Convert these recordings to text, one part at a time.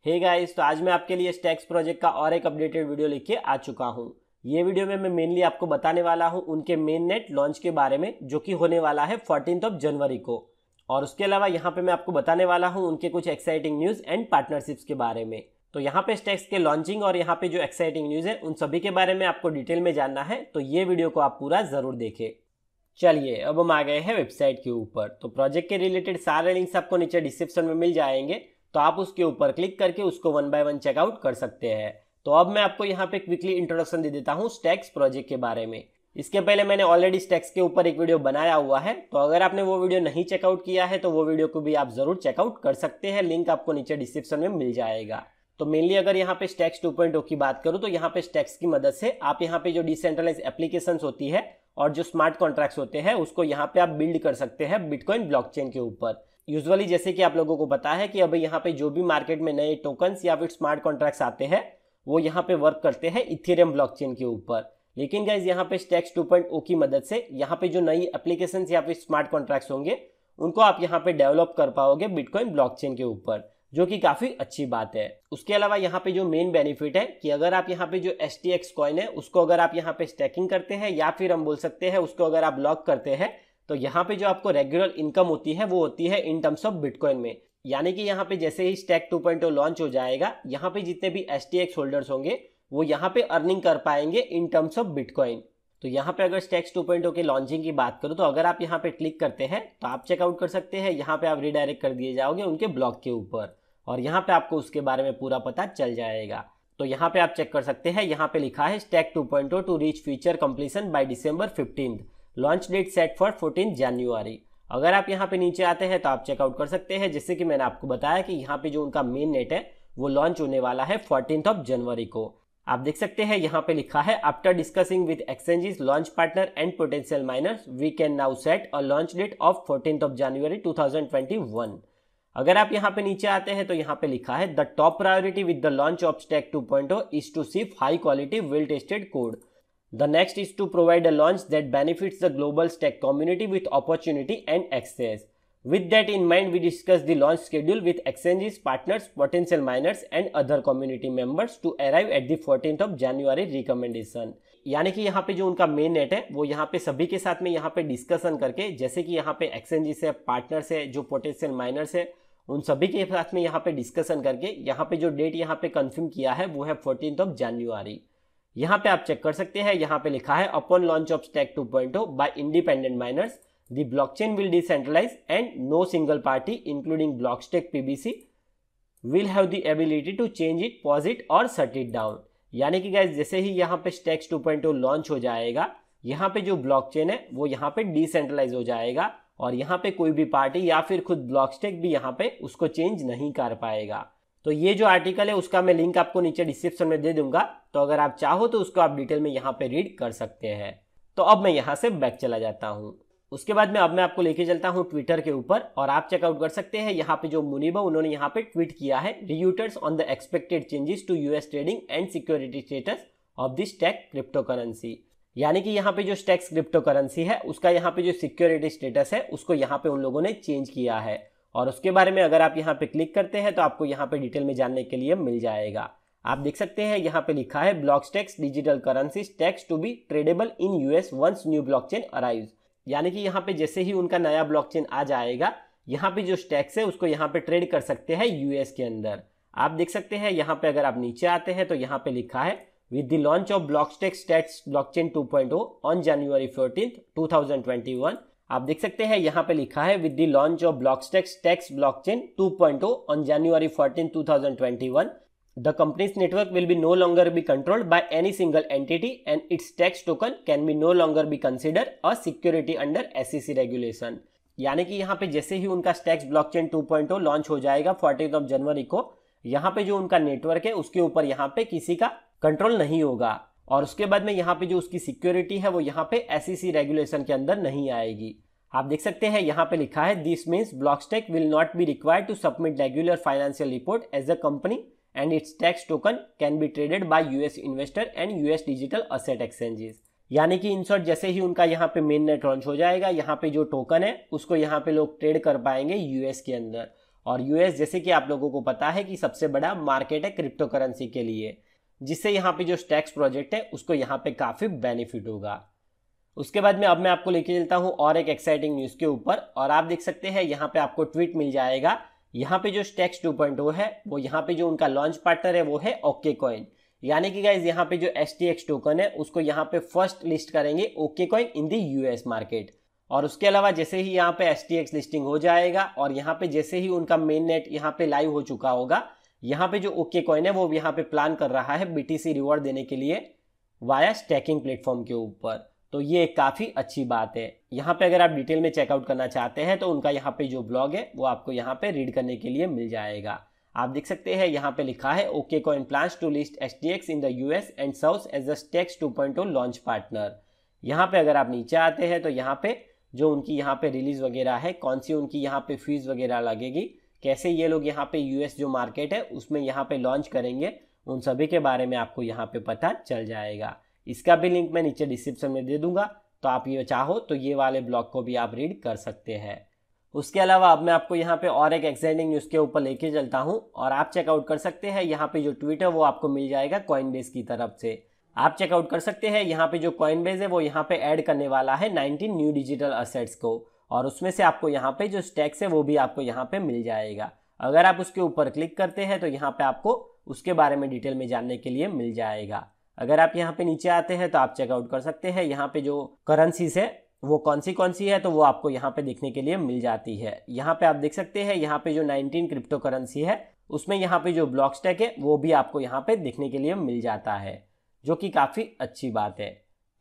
Hey guys, तो आज मैं आपके लिए स्टैक्स प्रोजेक्ट का और एक अपडेटेड वीडियो लेके आ चुका हूँ। ये वीडियो में मैं मेनली आपको बताने वाला हूँ उनके मेन नेट लॉन्च के बारे में, जो कि होने वाला है 14 जनवरी को। और उसके अलावा यहाँ पे मैं आपको बताने वाला हूँ उनके कुछ एक्साइटिंग न्यूज़ एंड पार्टनरशिप्स के बारे में। तो यहाँ पे स्टैक्स के लॉन्चिंग और यहाँ पे जो एक्साइटिंग न्यूज़ है उन सभी के बारे में आपको डिटेल में जानना है, तो ये वीडियो को आप पूरा ज़रूर देखें। चलिए अब हम आ गए हैं वेबसाइट के ऊपर। तो प्रोजेक्ट के रिलेटेड सारे लिंक्स आपको नीचे डिस्क्रिप्शन में मिल जाएंगे, तो आप उसके ऊपर क्लिक करके उसको 1 बाय 1 चेकआउट कर सकते हैं। तो अब मैं आपको यहाँ पे क्विकली इंट्रोडक्शन दे देता हूँ स्टैक्स प्रोजेक्ट के बारे में। इसके पहले मैंने ऑलरेडी स्टैक्स के ऊपर एक वीडियो बनाया हुआ है, तो अगर आपने वो वीडियो नहीं चेकआउट किया है तो वो वीडियो को भी आप जरूर चेकआउट कर सकते हैं, लिंक आपको नीचे डिस्क्रिप्शन में मिल जाएगा। तो मेनली अगर यहाँ पे स्टैक्स 2.0 की बात करूँ तो यहाँ पे स्टैक्स की मदद से आप यहाँ पे जो डिसेंट्रलाइज एप्लीकेशन होती है और जो स्मार्ट कॉन्ट्रैक्ट्स होते हैं उसको यहाँ पे आप बिल्ड कर सकते हैं बिटकॉइन ब्लॉकचेन के ऊपर। यूजुअली जैसे कि आप लोगों को पता है कि अभी यहाँ पे जो भी मार्केट में नए टोकन्स या फिर स्मार्ट कॉन्ट्रैक्ट्स आते हैं वो यहाँ पे वर्क करते हैं इथेरियम ब्लॉकचेन के ऊपर। लेकिन गाइज यहाँ पे स्टैक्स 2.0 की मदद से यहाँ पे जो नई एप्लीकेशंस या फिर स्मार्ट कॉन्ट्रैक्ट्स होंगे उनको आप यहाँ पे डेवलप कर पाओगे बिटकॉइन ब्लॉकचेन के ऊपर, जो कि काफी अच्छी बात है। उसके अलावा यहाँ पे जो मेन बेनिफिट है कि अगर आप यहाँ पे जो STX कॉइन है उसको अगर आप यहाँ पे स्टैकिंग करते हैं या फिर हम बोल सकते हैं उसको अगर आप लॉक करते हैं, तो यहाँ पे जो आपको रेगुलर इनकम होती है वो होती है इन टर्म्स ऑफ बिटकॉइन में। यानी कि यहाँ पे जैसे ही स्टैक 2.0 लॉन्च हो जाएगा, यहाँ पे जितने भी STX होल्डर्स होंगे वो यहाँ पे अर्निंग कर पाएंगे इन टर्म्स ऑफ बिटकॉइन। तो यहाँ पे अगर स्टैक्स 2.0 के लॉन्चिंग की बात करूँ तो अगर आप यहाँ पे क्लिक करते हैं तो आप चेकआउट कर सकते हैं। यहाँ पे आप रिडायरेक्ट कर दिए जाओगे उनके ब्लॉग के ऊपर और यहाँ पे आपको उसके बारे में पूरा पता चल जाएगा। तो यहाँ पे आप चेक कर सकते हैं, यहाँ पे लिखा है stack 2.0 to reach feature completion by December 15, launch date set for 14 January. अगर आप यहाँ पे नीचे आते हैं तो आप चेकआउट कर सकते हैं। जैसे कि मैंने आपको बताया कि यहाँ पे जो उनका मेन नेट है वो लॉन्च होने वाला है 14 जनवरी को। आप देख सकते हैं यहाँ पे लिखा है after discussing with exchanges, launch partner and potential miners, we can now set a launch date of 14 January 2021। अगर आप यहाँ पे नीचे आते हैं तो यहाँ पे लिखा है the top priority with the launch of stack 2.0 is to ship high quality well tested code. The next is to provide a launch that benefits the global stack community with opportunity and access. With that in mind, we discuss the launch schedule with exchanges, partners, potential miners and other community members to arrive at the 14 January recommendation। यानी कि यहाँ पे जो उनका main net है वो यहाँ पे सभी के साथ में यहाँ पे डिस्कशन करके, जैसे कि यहाँ पे एक्सचेंजेस है, पार्टनर्स है, जो पोटेंशियल माइनर्स है, उन सभी के साथ में यहाँ पे डिस्कशन करके यहाँ पे जो डेट यहाँ पे कंफर्म किया है वो है 14 जनवरी। यहाँ पे आप चेक कर सकते हैं, यहाँ पे लिखा है upon launch of stack 2.0 by independent miners, the blockchain will decentralize and no single party including Blockstack PBC will have the ability to change it, pause it और shut it down। यानी कि गाइस जैसे ही यहाँ पे stacks 2.0 launch हो जाएगा, यहाँ पे जो ब्लॉकचेन है वो यहाँ पे डिसेंट्रलाइज हो जाएगा और यहाँ पे कोई भी पार्टी या फिर खुद ब्लॉकस्टैक भी यहाँ पे उसको चेंज नहीं कर पाएगा। तो ये जो आर्टिकल है उसका मैं लिंक आपको नीचे डिस्क्रिप्शन में दे दूंगा, तो अगर आप चाहो तो उसको आप डिटेल में यहाँ पे रीड कर सकते हैं। तो अब मैं यहाँ से बैक चला जाता हूँ। उसके बाद में अब मैं आपको लेके चलता हूँ ट्विटर के ऊपर और आप चेकआउट कर सकते हैं। यहाँ पे जो मुनीबा उन्होंने यहाँ पे ट्वीट किया है Reuters on the expected changes to US trading and security status of the stack cryptocurrency. यानी कि यहाँ पे जो स्टैक्स क्रिप्टो करेंसी है उसका यहाँ पे जो सिक्योरिटी स्टेटस है उसको यहाँ पे उन लोगों ने चेंज किया है और उसके बारे में अगर आप यहाँ पे क्लिक करते हैं तो आपको यहाँ पे डिटेल में जानने के लिए मिल जाएगा। आप देख सकते हैं यहाँ पे लिखा है Blockstacks digital currency Stacks to be tradable in US once new blockchain arrives. यानी कि यहाँ पे जैसे ही उनका नया ब्लॉकचेन आ जाएगा, यहाँ पे जो स्टैक्स है उसको यहाँ पे ट्रेड कर सकते हैं US के अंदर। आप देख सकते हैं यहाँ पे अगर आप नीचे आते हैं तो यहाँ पे लिखा है with the launch of Blockstacks Stacks blockchain 2.0 on January 14, 2021। आप देख सकते हैं यहाँ पे लिखा है with the launch of Blockstacks Stacks blockchain 2.0 on January 14, 2021, the company's network will be no longer be controlled by any single entity and its stacks token can be no longer be considered a security under SEC regulation। यानी कि यहाँ पे जैसे ही उनका stacks blockchain 2.0 launch हो जाएगा 14 जनवरी को, यहाँ पे जो उनका नेटवर्क है उसके ऊपर यहाँ पे किसी का कंट्रोल नहीं होगा और उसके बाद में यहाँ पे जो उसकी सिक्योरिटी है वो यहाँ पे SEC रेगुलेशन के अंदर नहीं आएगी। आप देख सकते हैं यहाँ पे लिखा है this means Blockstack will not be required to submit regular financial report as a company and its tax token can be traded by US investor and US digital asset exchanges। यानी कि इन शॉर्ट जैसे ही उनका यहाँ पे main net launch हो जाएगा, यहाँ पे जो टोकन है उसको यहाँ पे लोग ट्रेड कर पाएंगे US के अंदर और यूएस जैसे कि आप लोगों को पता है कि सबसे बड़ा मार्केट है क्रिप्टो करेंसी के लिए, जिससे यहाँ पे जो स्टैक्स प्रोजेक्ट है उसको यहाँ पे काफ़ी बेनिफिट होगा। उसके बाद में अब मैं आपको लेके चलता हूँ और एक एक्साइटिंग न्यूज़ के ऊपर, और आप देख सकते हैं यहाँ पे आपको ट्वीट मिल जाएगा। यहाँ पे जो स्टैक्स 2.0 है वो यहाँ पे जो उनका लॉन्च पार्टनर है वो है ओके कॉइन, यानी कि गाइज यहाँ पे जो STX टोकन है उसको यहाँ पे फर्स्ट लिस्ट करेंगे okay coin in the US market. और उसके अलावा जैसे ही यहाँ पे STX लिस्टिंग हो जाएगा और यहाँ पे जैसे ही उनका मेन नेट यहाँ पे लाइव हो चुका होगा, यहाँ पे जो ओके कॉइन है वो यहाँ पे प्लान कर रहा है BTC रिवॉर्ड देने के लिए वाया स्टैकिंग प्लेटफॉर्म के ऊपर। तो ये काफ़ी अच्छी बात है। यहाँ पे अगर आप डिटेल में चेकआउट करना चाहते हैं तो उनका यहाँ पे जो ब्लॉग है वो आपको यहाँ पे रीड करने के लिए मिल जाएगा। आप देख सकते हैं यहाँ पे लिखा है OKCoin plans to list STX in the US and serves as the stacks 2.0 launch partner. यहाँ पे अगर आप नीचे आते हैं तो यहाँ पे जो उनकी यहाँ पे रिलीज वगैरह है, कौन सी उनकी यहाँ पे फीस वगैरह लगेगी, कैसे ये लोग यहाँ पे US जो मार्केट है उसमें यहाँ पे लॉन्च करेंगे, उन सभी के बारे में आपको यहाँ पे पता चल जाएगा। इसका भी लिंक मैं नीचे डिस्क्रिप्शन में दे दूंगा, तो आप ये चाहो तो ये वाले ब्लॉग को भी आप रीड कर सकते हैं। उसके अलावा अब मैं आपको यहाँ पे और एक एक्साइटिंग न्यूज़ के ऊपर लेके चलता हूँ, और आप चेकआउट कर सकते हैं। यहाँ पे जो ट्वीट है वो आपको मिल जाएगा कॉइनबेस की तरफ से। आप चेकआउट कर सकते हैं। यहाँ पे जो कॉइनबेस है वो यहाँ पे ऐड करने वाला है 19 न्यू डिजिटल असेट्स को, और उसमें से आपको यहाँ पे जो स्टैक्स है वो भी आपको यहाँ पे मिल जाएगा। अगर आप उसके ऊपर क्लिक करते हैं तो यहाँ पे आपको उसके बारे में डिटेल में जानने के लिए मिल जाएगा। अगर आप यहाँ पे नीचे आते हैं तो आप चेकआउट कर सकते हैं। यहाँ पे जो करेंसीज है वो कौन सी है तो वो आपको यहाँ पे देखने के लिए मिल जाती है। यहाँ पे आप देख सकते हैं यहाँ पे जो 19 क्रिप्टो करेंसी है उसमें यहाँ पे जो ब्लॉक स्टैक है वो भी आपको यहाँ पे देखने के लिए मिल जाता है, जो कि काफ़ी अच्छी बात है।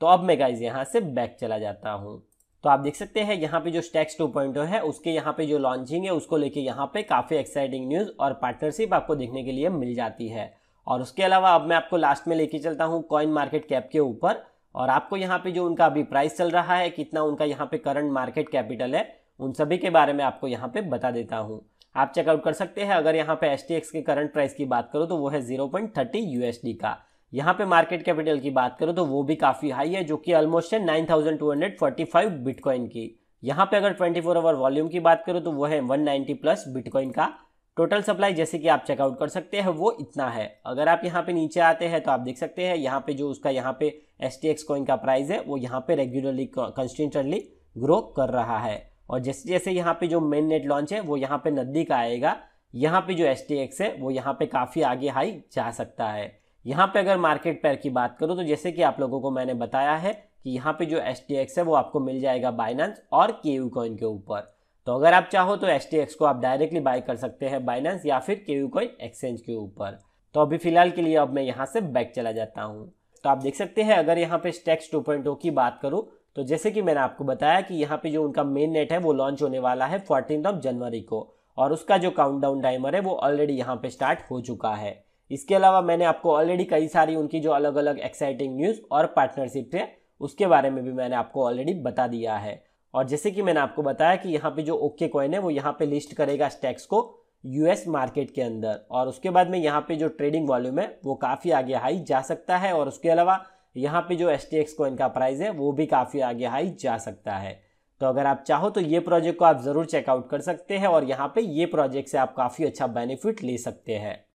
तो अब मैं गाइज यहाँ से बैक चला जाता हूँ। तो आप देख सकते हैं यहाँ पे जो स्टैक्स 2.0 है उसके यहाँ पे जो लॉन्चिंग है उसको लेके यहाँ पे काफ़ी एक्साइटिंग न्यूज़ और पार्टनरशिप आपको देखने के लिए मिल जाती है। और उसके अलावा अब मैं आपको लास्ट में लेके चलता हूँ कॉइन मार्केट कैप के ऊपर, और आपको यहाँ पे जो उनका अभी प्राइस चल रहा है, कितना उनका यहाँ पे करंट मार्केट कैपिटल है, उन सभी के बारे में आपको यहाँ पे बता देता हूँ। आप चेकआउट कर सकते हैं। अगर यहाँ पे STX के करंट प्राइस की बात करो तो वो है 0.30 USD का। यहाँ पे मार्केट कैपिटल की बात करो तो वो भी काफ़ी हाई है, जो कि ऑलमोस्ट है 9245 बिटकॉइन की। यहाँ पे अगर 24 आवर वॉल्यूम की बात करो तो वो है 190 प्लस बिटकॉइन का। टोटल सप्लाई जैसे कि आप चेकआउट कर सकते हैं वो इतना है। अगर आप यहाँ पे नीचे आते हैं तो आप देख सकते हैं यहाँ पे जो उसका यहाँ पे STX कॉइन का प्राइस है वो यहाँ पे रेगुलरली कंस्टेंटली ग्रो कर रहा है, और जैसे जैसे यहाँ पे जो मेन नेट लॉन्च है वो यहाँ पे नज़दीक आएगा, यहाँ पे जो STX है वो यहाँ पे काफ़ी आगे हाई जा सकता है। यहाँ पे अगर मार्केट पेयर की बात करूँ तो जैसे कि आप लोगों को मैंने बताया है कि यहाँ पे जो STX है वो आपको मिल जाएगा बाइनेंस और KU कॉइन के ऊपर। तो अगर आप चाहो तो STX को आप डायरेक्टली बाय कर सकते हैं बाइनेंस या फिर KU कॉइन एक्सचेंज के ऊपर। तो अभी फिलहाल के लिए अब मैं यहाँ से बैक चला जाता हूँ। तो आप देख सकते हैं अगर यहाँ पे स्टैक्स 2.0 की बात करूँ तो जैसे कि मैंने आपको बताया कि यहाँ पे जो उनका मेन नेट है वो लॉन्च होने वाला है 14 जनवरी को, और उसका जो काउंटडाउन टाइमर है वो ऑलरेडी यहाँ पे स्टार्ट हो चुका है। इसके अलावा मैंने आपको ऑलरेडी कई सारी उनकी जो अलग अलग एक्साइटिंग न्यूज़ और पार्टनरशिप है उसके बारे में भी मैंने आपको ऑलरेडी बता दिया है। और जैसे कि मैंने आपको बताया कि यहाँ पे जो ओके कॉइन है वो यहाँ पे लिस्ट करेगा स्टैक्स को US मार्केट के अंदर, और उसके बाद में यहाँ पे जो ट्रेडिंग वॉल्यूम है वो काफ़ी आगे हाई जा सकता है, और उसके अलावा यहाँ पे जो STX कॉइन का प्राइस है वो भी काफ़ी आगे हाई जा सकता है। तो अगर आप चाहो तो ये प्रोजेक्ट को आप ज़रूर चेकआउट कर सकते हैं, और यहाँ पे ये प्रोजेक्ट से आप काफ़ी अच्छा बेनिफिट ले सकते हैं।